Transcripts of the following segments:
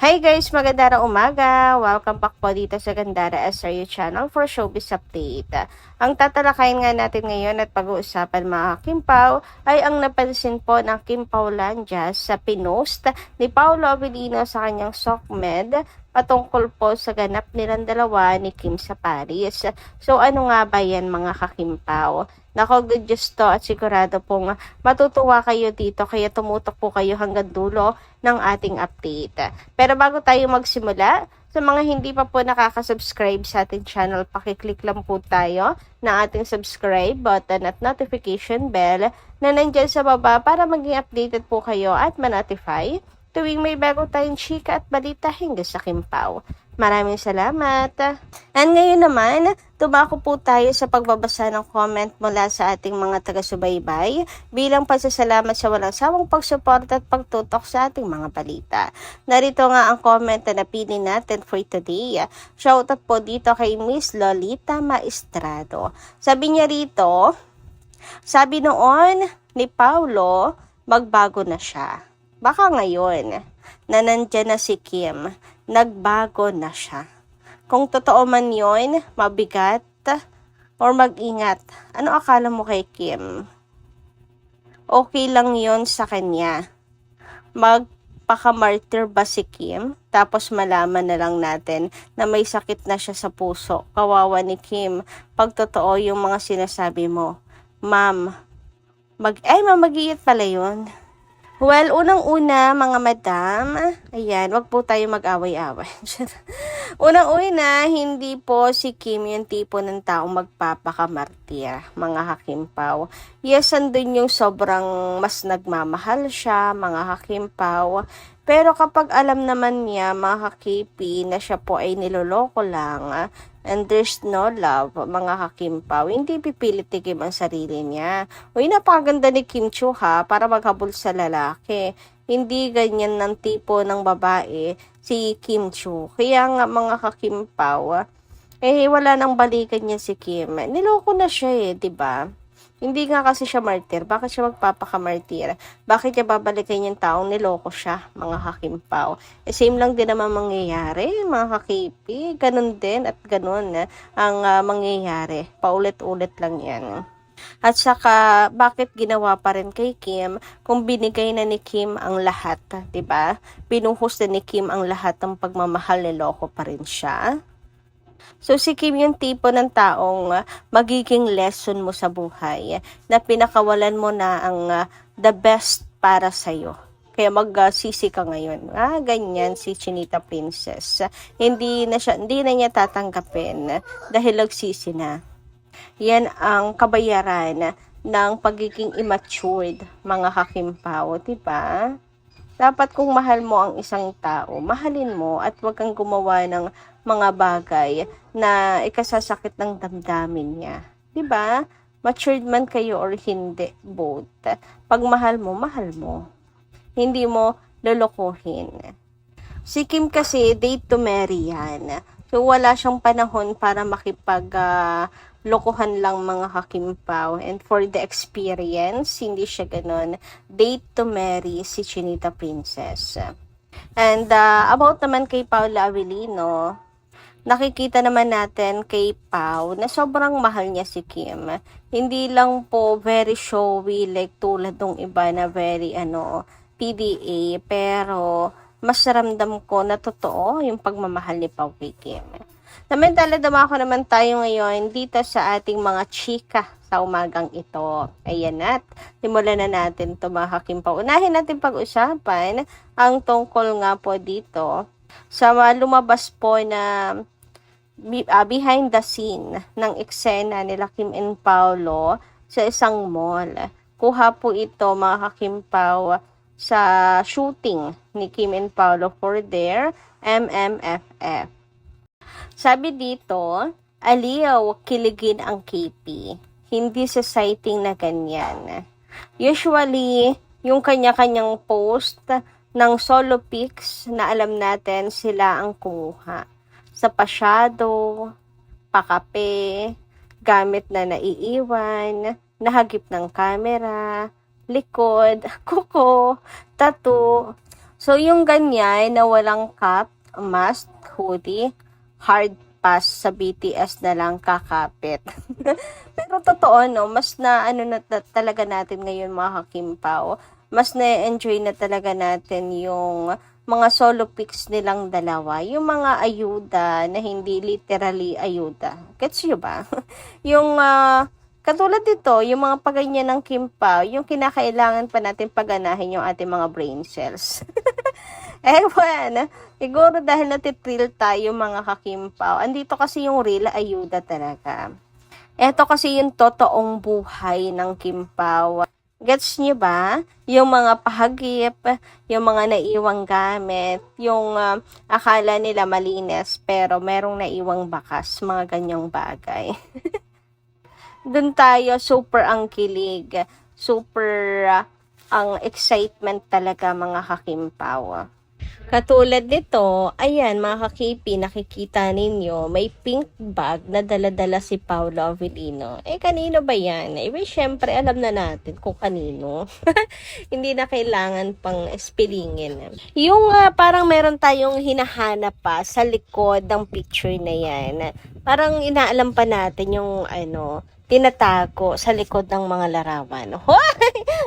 Hi guys, magandang umaga! Welcome back po dito sa Gandara SRU channel for showbiz update. Ang tatalakayin nga natin ngayon at pag-uusapan mga Kimpaw ay ang napansin po ng Kimpawlandia sa pinost ni Paolo Avellino sa kanyang SOCMED patungkol po sa ganap nilang dalawa ni Kim sa Paris. So ano nga ba yan mga kakimpaw? Nako, good news to at sigurado pong matutuwa kayo dito kaya tumutok po kayo hanggang dulo ng ating update. Pero bago tayo magsimula, sa mga hindi pa po nakaka-subscribe sa ating channel, pakiclick lang po tayo ng ating subscribe button at notification bell na nandyan sa baba para maging updated po kayo at ma-notify tuwing may bago tayong chika at balita hinggil sa Kimpaw. Maraming salamat. And ngayon naman, tumako po tayo sa pagbabasa ng comment mula sa ating mga taga-subaybay bilang pasasalamat sa walang sawang pagsuporta at pagtutok sa ating mga balita. Narito nga ang comment na napili natin for today. Shoutout po dito kay Miss Lolita Maestrado. Sabi niya rito, sabi noon ni Paulo, magbago na siya. Baka ngayon, na nandyan na si Kim, nagbago na siya. Kung totoo man yun, mabigat or mag-ingat. Ano akala mo kay Kim? Okay lang yon sa kanya. Magpaka-martyr ba si Kim? Tapos malaman na lang natin na may sakit na siya sa puso. Kawawa ni Kim. Pag totoo yung mga sinasabi mo. Ma'am, mag-iit pala yun. Well, unang-una mga madam, ayan, wag po tayo mag-away-away. Unang-una, hindi po si Kim yung tipo ng taong magpapakamartir, mga hakimpaw. Yes, andun yung sobrang mas nagmamahal siya, mga hakimpaw. Pero kapag alam naman niya, mga hakipi, na siya po ay niloloko lang, and there's no love, mga hakimpaw, hindi pipilit ni Kim ang sarili niya. Uy, napakaganda ni Kim Chiu ha, para maghabol sa lalaki. Hindi ganyan ng tipo ng babae si Kim Chiu. Kaya nga mga hakimpaw, wala nang balikan niya si Kim. Niloko na siya 'di ba? Hindi nga kasi siya martir. Bakit siya magpapakamartir? Bakit niya babalikan yung taong niloko siya, mga hakimpaw? Same lang din naman mangyayari, mga hakipi. Ganun din at ganun ang mangyayari. Paulit-ulit lang yan. At saka, bakit ginawa pa rin kay Kim kung binigay na ni Kim ang lahat, 'di ba? Binuhos na ni Kim ang lahat ng pagmamahal, niloko pa rin siya. So si Kim yung tipo ng taong magiging lesson mo sa buhay na pinakawalan mo na ang the best para sa'yo. Kaya magsisi ka ngayon. Ganyan si Chinita Princess. Hindi na niya tatanggapin dahil nagsisi na. Yan ang kabayaran ng pagiging immatured, mga hakimpaw, diba? Dapat kung mahal mo ang isang tao, mahalin mo at huwag kang gumawa ng mga bagay na ikasasakit ng damdamin niya. 'Di ba? Matured man kayo or hindi, both. Pag mahal mo, mahal mo. Hindi mo lolokohin. Si Kim kasi, date to marry yan. So, wala siyang panahon para lokohan lang mga hakimpaw. And for the experience, hindi siya ganun. Date to marry si Chinita Princess. And about naman kay Paula Avellino, nakikita naman natin kay Pau na sobrang mahal niya si Kim. Hindi lang po very showy like tulad ng iba na very PDA, pero mas ramdam ko na totoo yung pagmamahal ni Pau kay Kim. Samantala, dumako naman tayo ngayon dito sa ating mga chika sa umagang ito. Ayan at simulan na natin ito mga hakimpaw. Unahin natin pag-usapan ang tungkol nga po dito sa lumabas po na behind the scene ng eksena nila Kim and Paolo sa isang mall. Kuha po ito mga hakimpaw sa shooting ni Kim and Paolo for their MMFF. Sabi dito, aliw kiligin ang KP. Hindi sa sighting na ganyan. Usually, yung kanya-kanyang post ng solo pics na alam natin sila ang kumuha. Sa pasyado, pakape, gamit na naiiwan, nahagip ng camera, likod, kuko, tattoo. So, yung ganyan na walang cap, mask, hoodie, hard pass sa BTS na lang kakapit. Pero totoo, no, mas na ano na talaga natin ngayon mga kakimpaw. Mas na-enjoy na talaga natin yung mga solo pics nilang dalawa. Yung mga ayuda na hindi literally ayuda. Gets nyo ba? yung katulad dito, yung mga paganyan ng Kimpaw, yung kinakailangan pa natin paganahin yung ating mga brain cells. Ewan, siguro dahil natitril tayo mga kakimpaw. Andito kasi yung real ayuda talaga. Ito kasi yung totoong buhay ng Kimpaw. Gets niyo ba? Yung mga pahagip, yung mga naiwang gamit, yung akala nila malinis pero merong naiwang bakas, mga ganyang bagay. Doon tayo super ang kilig, super ang excitement talaga mga kakimpaw. Katulad nito, ayan mga kakipi, nakikita ninyo, may pink bag na dala-dala si Paolo Avellino. Kanino ba yan? Syempre, alam na natin kung kanino. Hindi na kailangan pang spellingin. Yung parang meron tayong hinahanap pa sa likod ng picture na yan. Parang inaalam pa natin yung tinatago sa likod ng mga larawan.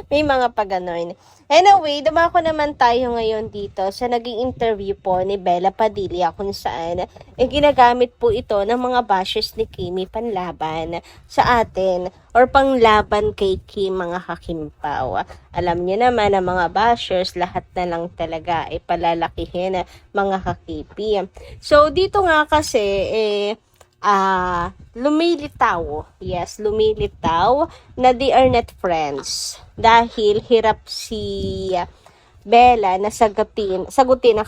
May mga pagano'n. Anyway, dumako naman tayo ngayon dito sa naging interview po ni Bella Padilla kung saan ginagamit po ito ng mga bashers ni Kimi panlaban sa atin or panglaban kay Kim mga kakimpaw. Alam niyo naman ang mga bashers, lahat na lang talaga ay palalakihin mga kakipi. So, dito nga kasi lumilitaw na they are not friends dahil hirap si Bella na sagutin ang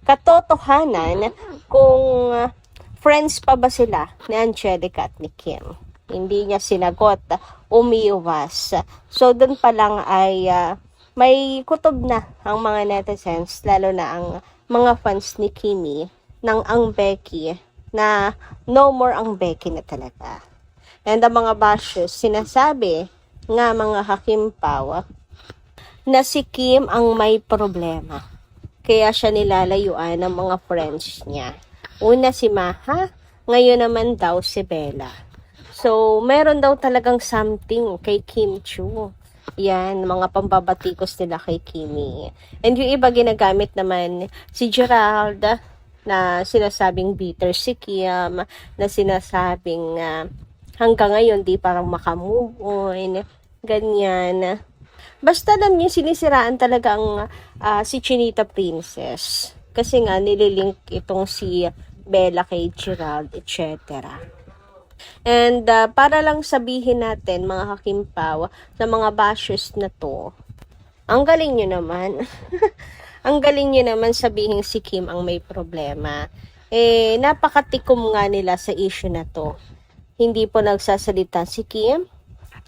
katotohanan kung friends pa ba sila ni Angelica at ni Kim. Hindi niya sinagot, umiwas. So doon pa lang ay may kutob na ang mga netizens, lalo na ang mga fans ni Kimi ng ang Becky na no more ang Becky na talaga. And ang mga bashers sinasabi nga mga kakimpaw na si Kim ang may problema. Kaya siya nilalayuan ng mga friends niya. Una si Maha, ngayon naman daw si Bella. So, meron daw talagang something kay Kim Chu. Yan, mga pambabatikos nila kay Kimi. And yung iba ginagamit naman si Gerald na sinasabing bitter si Kim, na sinasabing hanggang ngayon di parang makamove on, ganyan. Basta lang niya sinisiraan talaga ang si Chinita Princess. Kasi nga nililink itong si Bella kay Gerald, etc. And para lang sabihin natin mga kakimpaw sa mga bashers na to, ang galing nyo naman. Ang galing nyo naman sabihin si Kim ang may problema. Napakatikom nga nila sa issue na to. Hindi po nagsasalita si Kim,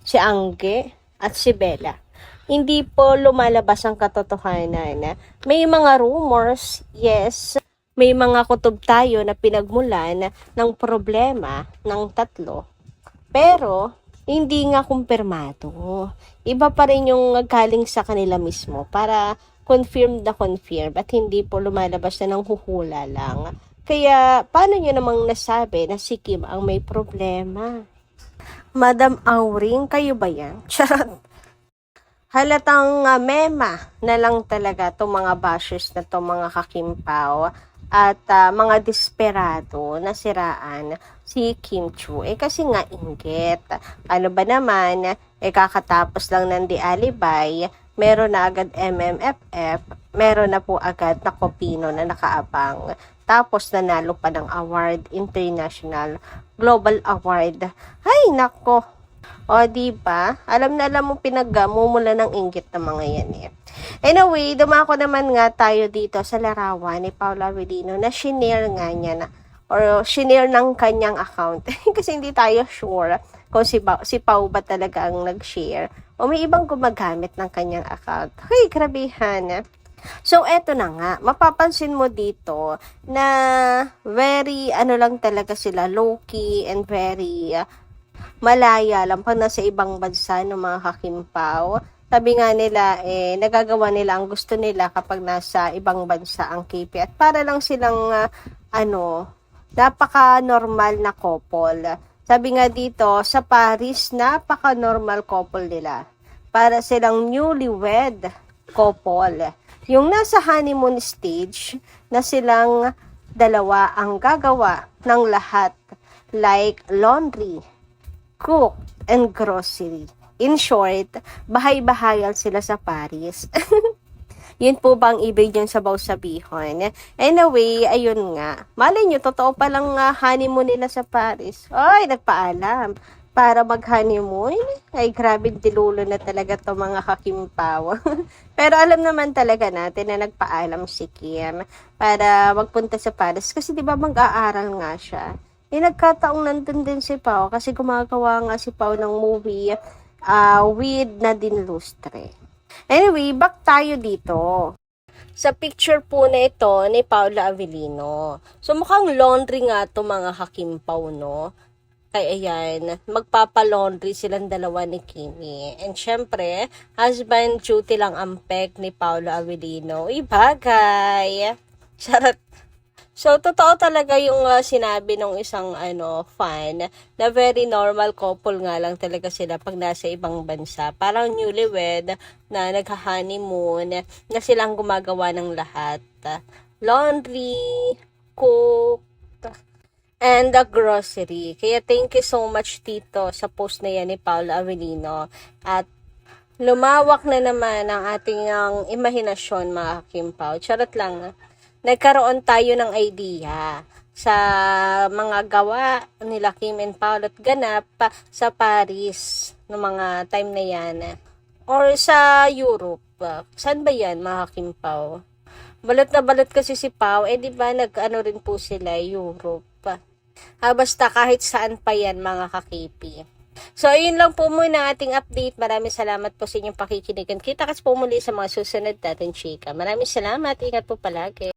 si Angge, at si Bella. Hindi po lumalabas ang katotohanan. May mga rumors, yes. May mga kutob tayo na pinagmulan ng problema ng tatlo. Pero, hindi nga kumpirmado. Iba pa rin yung galing sa kanila mismo para confirm at hindi po lumalabas na ng huhula lang. Kaya, paano nyo namang nasabi na si Kim ang may problema? Madam Auring, kayo ba yan? Charot. Halatang mema na lang talaga itong mga bashers na itong mga kakimpaw at mga desperado na siraan si Kim Chu. Kasi nga inggit. Ano ba naman, kakatapos lang ng di alibay, meron na agad MMFF, meron na po agad na Kopino na nakaabang. Tapos nanalo pa ng award, International Global Award. Ay, nako. O, diba? Alam na alam mo pinagmumula ng inggit ng mga yan eh. Anyway, dumako naman nga tayo dito sa larawan ni Paolo Avellino na shinare nga niya na or shinare ng kanyang account. Kasi hindi tayo sure kung si Pau ba talaga ang nag-share o may ibang gumagamit ng kanyang account. Hey, grabihan. So, eto na nga. Mapapansin mo dito na very, lang talaga sila, low-key and very malaya lang pag nasa ibang bansa ng mga kakimpaw. sabi nga nila, nagagawa nila ang gusto nila kapag nasa ibang bansa ang KP. At para lang silang, napaka-normal na couple. Sabi nga dito, sa Paris, napaka-normal couple nila. Para silang newlywed couple. Yung nasa honeymoon stage, na silang dalawa ang gagawa ng lahat. Like laundry, cook, and grocery. In short, bahay-bahayan sila sa Paris. Yun po bang ibig niyong sabaw sabihon? Anyway, ayun nga. Malay nyo, totoo palang honeymoon nila sa Paris. Ay, nagpaalam. Para mag-honeymoon? Ay, grabe dilulo na talaga to mga kakimpaw. Pero alam naman talaga natin na nagpaalam si Kim para magpunta sa Paris. Kasi di ba mag-aaral nga siya. Nagkataong nandun din si Pao kasi gumagawa nga si Pao ng movie with Nadine Lustre. Anyway, back tayo dito. Sa picture po na ito ni Paula Avellino. So mukhang laundry nga to mga kakimpaw, no? Kaya ayan, magpapalaundry silang dalawa ni Kimi. And syempre, husband duty lang ang peg ni Paula Avellino. Ibagay! Charot! So, totoo talaga yung sinabi ng isang fan na very normal couple nga lang talaga sila pag nasa ibang bansa. Parang newlywed na nagha-honeymoon na silang gumagawa ng lahat. Laundry, cook, and the grocery. Kaya thank you so much Tito sa post na yan ni Paula Avellino. At lumawak na naman ang ating imahinasyon mga Kimpaw. Charot lang. Nagkaroon tayo ng idea sa mga gawa nila Kim and Paul at ganap sa Paris ng mga time na yan. Or sa Europe. Saan ba yan mga Kimpaw? Balot na balot kasi si Pao, di ba nag-ano rin po sila, Europe. Basta kahit saan pa yan mga kakipi. So, ayun lang po muna ating update. Maraming salamat po sa inyong pakikinigan. Kita-kits po muli sa mga susunod natin, chika. Maraming salamat. Ingat po palagi.